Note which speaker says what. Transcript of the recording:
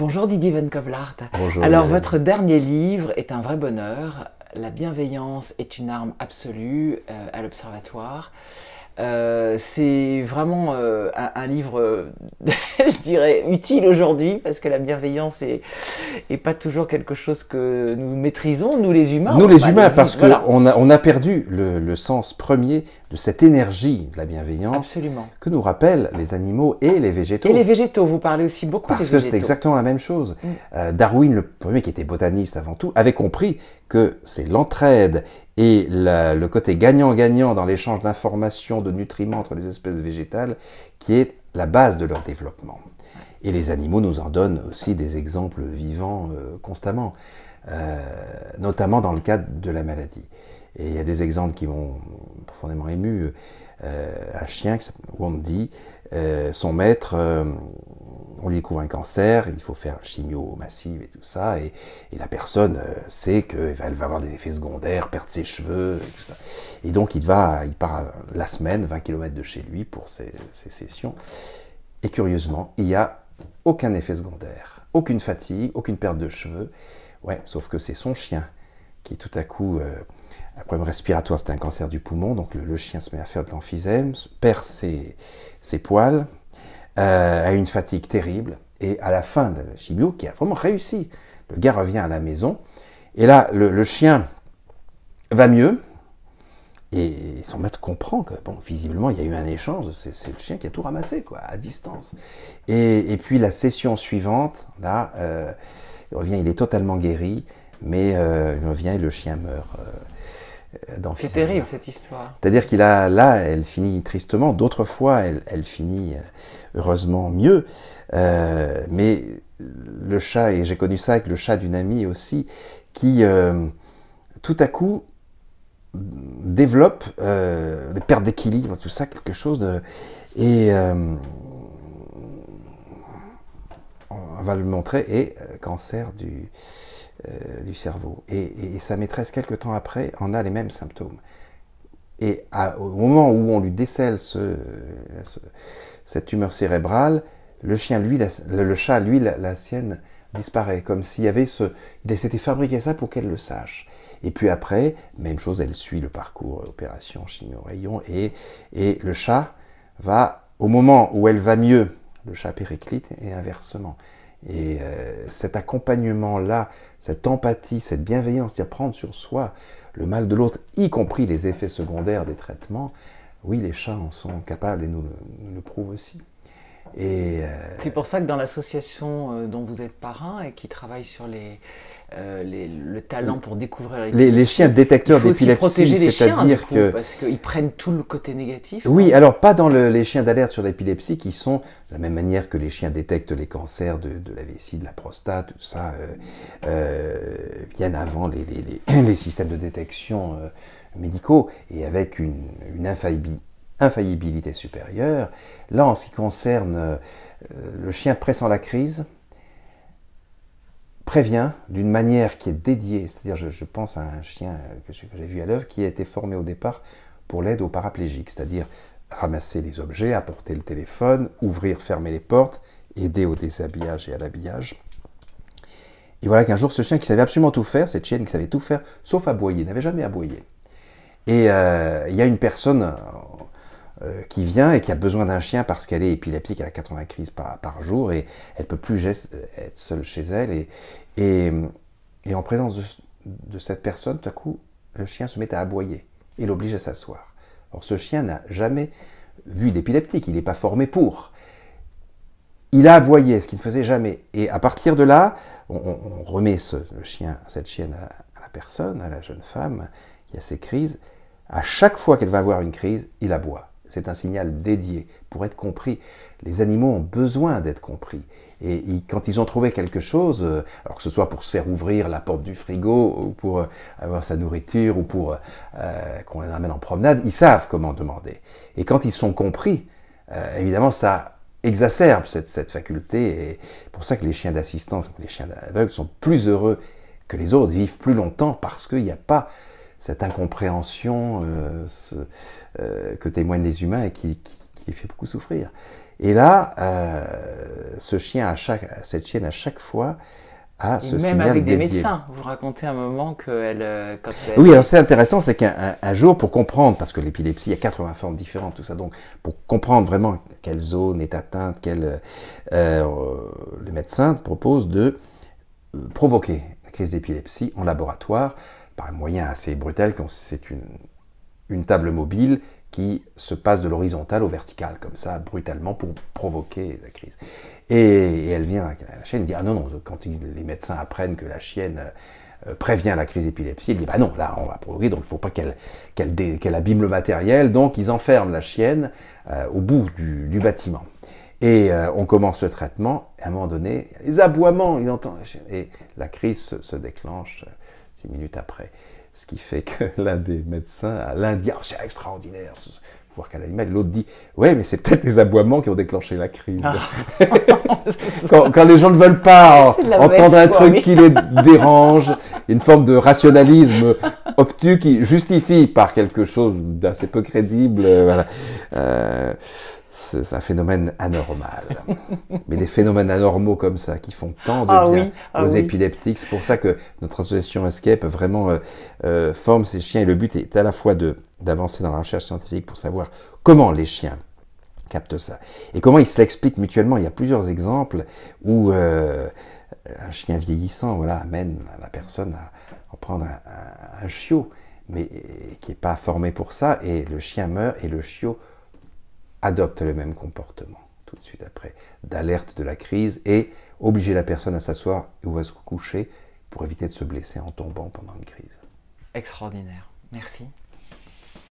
Speaker 1: Bonjour Didier Van Kovlart.
Speaker 2: Bonjour.
Speaker 1: Alors votre dernier livre est un vrai bonheur. La bienveillance est une arme absolue à l'Observatoire. C'est vraiment un livre, je dirais, utile aujourd'hui parce que la bienveillance est pas toujours quelque chose que nous maîtrisons, nous les humains.
Speaker 2: Nous les humains, parce
Speaker 1: voilà.
Speaker 2: qu'on a perdu le sens premier de cette énergie de la bienveillance.
Speaker 1: Absolument.
Speaker 2: Que nous rappellent les animaux et les végétaux.
Speaker 1: Et les végétaux, vous parlez aussi beaucoup des végétaux.
Speaker 2: Parce que c'est exactement la même chose. Darwin, le premier qui était botaniste avant tout, avait compris que c'est l'entraide et le côté gagnant-gagnant dans l'échange d'informations, de nutriments entre les espèces végétales qui est la base de leur développement. Et les animaux nous en donnent aussi des exemples vivants constamment, notamment dans le cadre de la maladie. Et il y a des exemples qui m'ont profondément ému. Un chien où on me dit, son maître, on lui découvre un cancer, il faut faire chimio massive et tout ça, et la personne sait qu'elle va avoir des effets secondaires, perdre ses cheveux et tout ça. Et donc il part la semaine, 20 km de chez lui pour ses sessions. Et curieusement, il n'y a aucun effet secondaire, aucune fatigue, aucune perte de cheveux. Ouais, sauf que c'est son chien qui tout à coup, un problème respiratoire, c'était un cancer du poumon, donc le chien se met à faire de l'emphysème, perd ses poils, a une fatigue terrible, et à la fin de la chimio, qui a vraiment réussi, le gars revient à la maison, et là, le chien va mieux, et son maître comprend que, bon, visiblement, il y a eu un échange, c'est le chien qui a tout ramassé, quoi, à distance. Et puis la session suivante, là, il revient, il est totalement guéri, mais il revient et le chien meurt.
Speaker 1: C'est terrible cette histoire.
Speaker 2: C'est-à-dire elle finit tristement, d'autres fois elle finit heureusement mieux, mais le chat, et j'ai connu ça avec le chat d'une amie aussi, qui tout à coup développe des pertes d'équilibre, tout ça, quelque chose de... Et on va le montrer, et cancer du cerveau. Et sa maîtresse, quelques temps après, en a les mêmes symptômes. Et au moment où on lui décèle cette tumeur cérébrale, le chien, lui, le chat, lui, la sienne, disparaît. Comme s'il y avait il s'était fabriqué ça pour qu'elle le sache. Et puis après, même chose, elle suit le parcours opération chimio-rayon. Et le chat va, au moment où elle va mieux, le chat périclite, et inversement. Et cet accompagnement-là, cette empathie, cette bienveillance, c'est-à-dire prendre sur soi le mal de l'autre, y compris les effets secondaires des traitements, oui, les chats en sont capables et nous le prouvent aussi.
Speaker 1: C'est pour ça que dans l'association dont vous êtes parrain et qui travaille sur le talent pour découvrir
Speaker 2: les chiens détecteurs d'épilepsie, c'est-à-dire que...
Speaker 1: Parce qu'ils prennent tout le côté négatif.
Speaker 2: Oui, alors pas dans les chiens d'alerte sur l'épilepsie qui sont, de la même manière que les chiens détectent les cancers de la vessie, de la prostate, tout ça, bien avant les systèmes de détection médicaux, et avec une infaillibilité supérieure. Là, en ce qui concerne le chien pressant la crise, prévient d'une manière qui est dédiée, c'est-à-dire je pense à un chien que j'ai vu à l'œuvre qui a été formé au départ pour l'aide aux paraplégiques, c'est-à-dire ramasser les objets, apporter le téléphone, ouvrir, fermer les portes, aider au déshabillage et à l'habillage. Et voilà qu'un jour, ce chien qui savait absolument tout faire, cette chienne qui savait tout faire, sauf aboyer, n'avait jamais aboyé. Et il y a une personne qui vient et qui a besoin d'un chien parce qu'elle est épileptique, elle a 80 crises par jour et elle ne peut plus être seule chez elle. Et en présence de cette personne, tout à coup, le chien se met à aboyer et l'oblige à s'asseoir. Or, ce chien n'a jamais vu d'épileptique, il n'est pas formé pour. Il a aboyé, ce qu'il ne faisait jamais. Et à partir de là, on remet cette chienne à la personne, à la jeune femme qui a ses crises. À chaque fois qu'elle va avoir une crise, il aboie. C'est un signal dédié pour être compris. Les animaux ont besoin d'être compris. Et quand ils ont trouvé quelque chose, alors que ce soit pour se faire ouvrir la porte du frigo, ou pour avoir sa nourriture, ou pour qu'on les amène en promenade, ils savent comment demander. Et quand ils sont compris, évidemment, ça exacerbe cette faculté. Et c'est pour ça que les chiens d'assistance, les chiens aveugles, sont plus heureux que les autres, vivent plus longtemps, parce qu'il n'y a pas cette incompréhension que témoignent les humains et qui les fait beaucoup souffrir. Et là, cette chienne, à chaque fois, a ce signal dédié.
Speaker 1: Même avec des médecins. Vous racontez un moment qu'elle...
Speaker 2: Oui, alors c'est intéressant, c'est qu'un jour, pour comprendre, parce que l'épilepsie, il y a 80 formes différentes, tout ça, donc pour comprendre vraiment quelle zone est atteinte, les médecins proposent de provoquer la crise d'épilepsie en laboratoire par un moyen assez brutal, c'est une table mobile qui se passe de l'horizontale au vertical, comme ça, brutalement, pour provoquer la crise. Et elle vient à la chienne et dit « Ah non, non, quand les médecins apprennent que la chienne prévient la crise d'épilepsie, elle dit « Bah non, là, on va provoquer, donc il ne faut pas qu'elle abîme le matériel. » Donc, ils enferment la chienne au bout du bâtiment. Et on commence le traitement, et à un moment donné, les aboiements, il entend la chienne, et la crise se déclenche 6 minutes après. Ce qui fait que l'un des médecins, l'un dit « c'est extraordinaire, voir qu'à l'animal », l'autre dit « ouais, mais c'est peut-être les aboiements qui ont déclenché la crise. Ah. » quand les gens ne veulent pas entendre un truc qui les dérange, une forme de rationalisme obtus qui justifie par quelque chose d'assez peu crédible, voilà. C'est un phénomène anormal. Mais des phénomènes anormaux comme ça, qui font tant de bien aux épileptiques, c'est pour ça que notre association Escape vraiment forme ces chiens. Et le but est à la fois d'avancer dans la recherche scientifique pour savoir comment les chiens captent ça. Et comment ils se l'expliquent mutuellement. Il y a plusieurs exemples où un chien vieillissant amène la personne à en prendre un chiot, mais qui n'est pas formé pour ça, et le chien meurt, et le chiot adopte le même comportement tout de suite après, d'alerte de la crise, et obliger la personne à s'asseoir ou à se coucher pour éviter de se blesser en tombant pendant une crise.
Speaker 1: Extraordinaire. Merci.